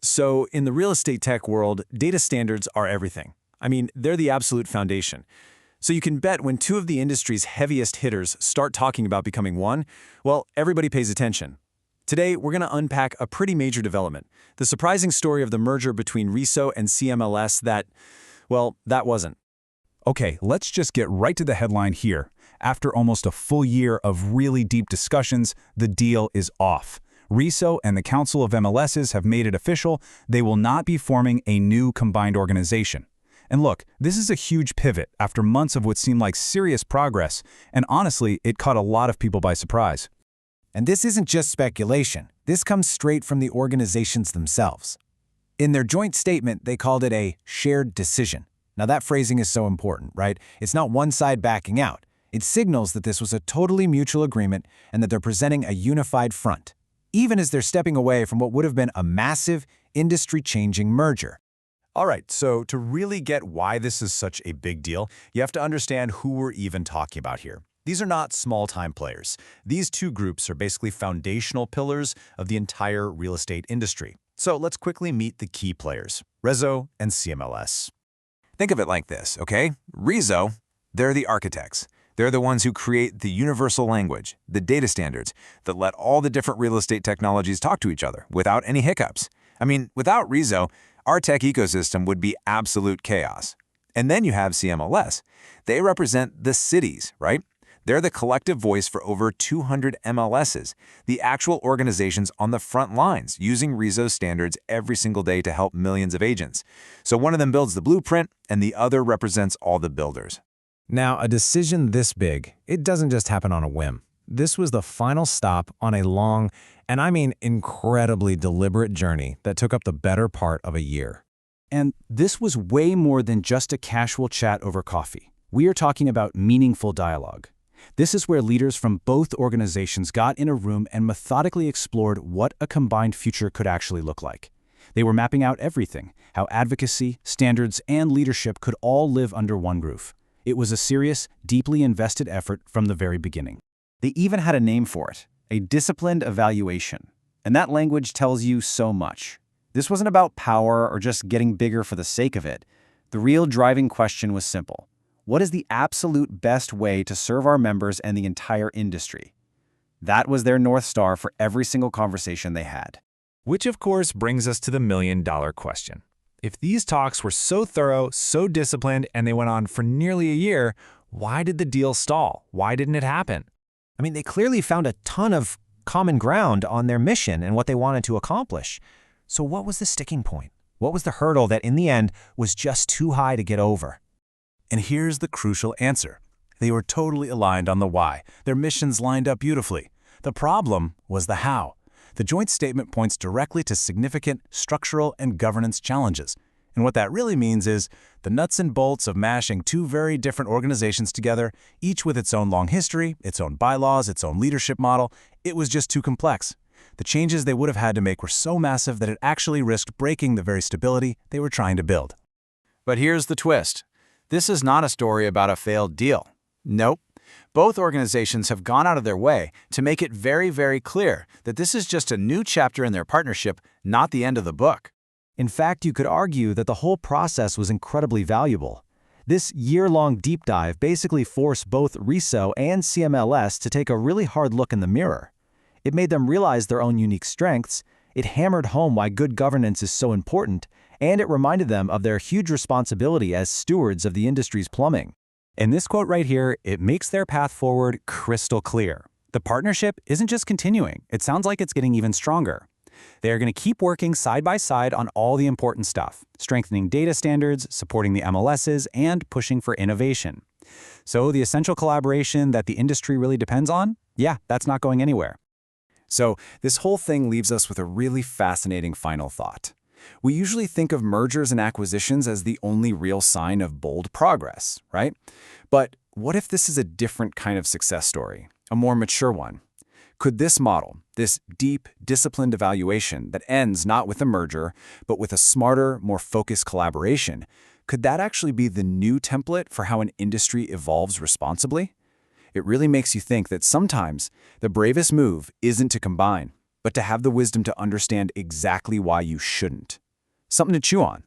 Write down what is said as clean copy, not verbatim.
So in the real estate tech world, data standards are everything. I mean, they're the absolute foundation. So you can bet when two of the industry's heaviest hitters start talking about becoming one, well, everybody pays attention. Today, we're going to unpack a pretty major development, the surprising story of the merger between RESO and CMLS that wasn't. Okay, let's just get right to the headline here. After almost a full year of really deep discussions, the deal is off. RESO and the Council of MLSs have made it official. They will not be forming a new combined organization. And look, this is a huge pivot after months of what seemed like serious progress, and honestly, it caught a lot of people by surprise. And this isn't just speculation. This comes straight from the organizations themselves. In their joint statement, they called it a shared decision. Now that phrasing is so important, right? It's not one side backing out. It signals that this was a totally mutual agreement and that they're presenting a unified front, even as they're stepping away from what would have been a massive, industry-changing merger. All right, so to really get why this is such a big deal, you have to understand who we're even talking about here. These are not small-time players. These two groups are basically foundational pillars of the entire real estate industry. So let's quickly meet the key players, RESO and CMLS. Think of it like this, okay? RESO, they're the architects. They're the ones who create the universal language, the data standards, that let all the different real estate technologies talk to each other without any hiccups. I mean, without RESO, our tech ecosystem would be absolute chaos. And then you have CMLS. They represent the cities, right? They're the collective voice for over 200 MLSs, the actual organizations on the front lines using RESO standards every single day to help millions of agents. So one of them builds the blueprint, and the other represents all the builders. Now, a decision this big, it doesn't just happen on a whim. This was the final stop on a long, and I mean incredibly deliberate journey that took up the better part of a year. And this was way more than just a casual chat over coffee. We are talking about meaningful dialogue. This is where leaders from both organizations got in a room and methodically explored what a combined future could actually look like. They were mapping out everything, how advocacy, standards, and leadership could all live under one roof. It was a serious, deeply invested effort from the very beginning. They even had a name for it, a disciplined evaluation. And that language tells you so much. This wasn't about power or just getting bigger for the sake of it. The real driving question was simple. What is the absolute best way to serve our members and the entire industry? That was their North Star for every single conversation they had. Which, of course, brings us to the million-dollar question. If these talks were so thorough, so disciplined, and they went on for nearly a year, why did the deal stall? Why didn't it happen? I mean, they clearly found a ton of common ground on their mission and what they wanted to accomplish. So what was the sticking point? What was the hurdle that in the end was just too high to get over? And here's the crucial answer. They were totally aligned on the why. Their missions lined up beautifully. The problem was the how. The joint statement points directly to significant structural and governance challenges. And what that really means is the nuts and bolts of mashing two very different organizations together, each with its own long history, its own bylaws, its own leadership model, it was just too complex. The changes they would have had to make were so massive that it actually risked breaking the very stability they were trying to build. But here's the twist. This is not a story about a failed deal. Nope. Both organizations have gone out of their way to make it very, very clear that this is just a new chapter in their partnership, not the end of the book. In fact, you could argue that the whole process was incredibly valuable. This year-long deep dive basically forced both RESO and CMLS to take a really hard look in the mirror. It made them realize their own unique strengths, it hammered home why good governance is so important, and it reminded them of their huge responsibility as stewards of the industry's plumbing. In this quote right here, it makes their path forward crystal clear. The partnership isn't just continuing, it sounds like it's getting even stronger. They are going to keep working side by side on all the important stuff, strengthening data standards, supporting the MLSs, and pushing for innovation. So the essential collaboration that the industry really depends on, yeah, that's not going anywhere. So this whole thing leaves us with a really fascinating final thought. We usually think of mergers and acquisitions as the only real sign of bold progress, right? But what if this is a different kind of success story, a more mature one? Could this model, this deep, disciplined evaluation that ends not with a merger, but with a smarter, more focused collaboration, could that actually be the new template for how an industry evolves responsibly? It really makes you think that sometimes the bravest move isn't to combine, but to have the wisdom to understand exactly why you shouldn't. Something to chew on.